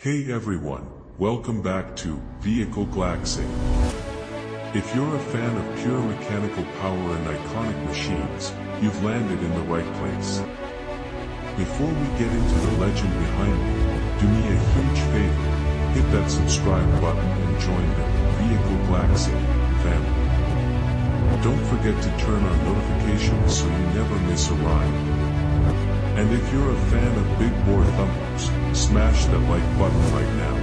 Hey everyone, welcome back to Vehicle Glaxay. If you're a fan of pure mechanical power and iconic machines, you've landed in the right place. Before we get into the legend behind me, do me a huge favor, hit that subscribe button and join the Vehicle Glaxay family. Don't forget to turn on notifications so you never miss a ride. And if you're a fan of big bore thumpers, smash that like button right now.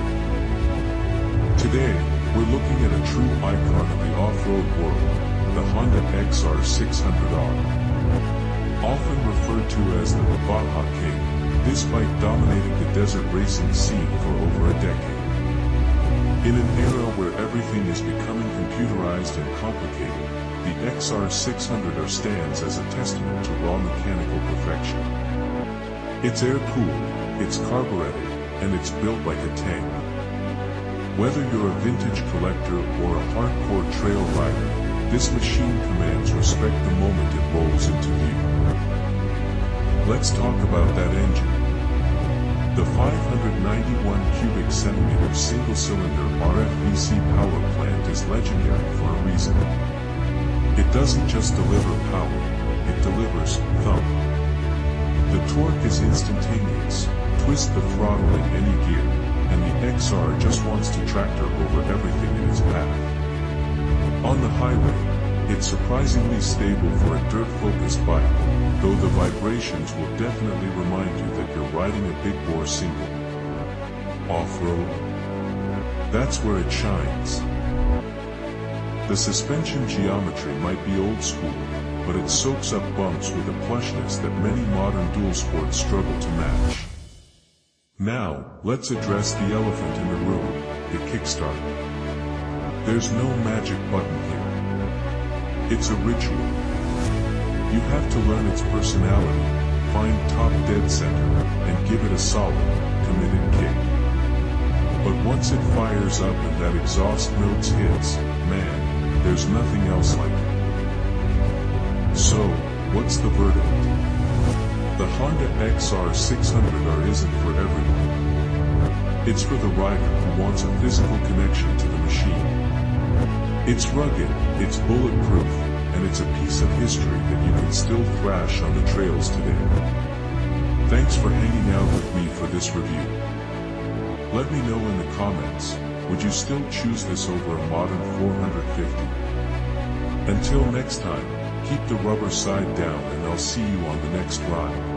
Today, we're looking at a true icon of the off-road world, the Honda XR600R. Often referred to as the Baja King, this bike dominated the desert racing scene for over a decade. In an era where everything is becoming computerized and complicated, the XR600R stands as a testament to raw mechanical perfection. It's air-cooled, it's carbureted, and it's built like a tank. Whether you're a vintage collector or a hardcore trail rider, this machine commands respect the moment it rolls into view. Let's talk about that engine. The 591 cubic centimeter single-cylinder RFVC power plant is legendary for a reason. It doesn't just deliver power, it delivers thump. The torque is instantaneous, twist the throttle in any gear, and the XR just wants to tractor over everything in its path. On the highway, it's surprisingly stable for a dirt-focused bike, though the vibrations will definitely remind you that you're riding a big bore single. Off-road? That's where it shines. The suspension geometry might be old school, but it soaks up bumps with a plushness that many modern dual sports struggle to match. Now, let's address the elephant in the room, the kickstart. There's no magic button here. It's a ritual. You have to learn its personality, find top dead center, and give it a solid, committed kick. But once it fires up and that exhaust notes hits, man, there's nothing else like it. So, what's the verdict? The Honda XR600R isn't for everyone. It's for the rider who wants a physical connection to the machine. It's rugged, it's bulletproof, and it's a piece of history that you can still thrash on the trails today. Thanks for hanging out with me for this review. Let me know in the comments, would you still choose this over a modern 450? Until next time, keep the rubber side down and I'll see you on the next ride.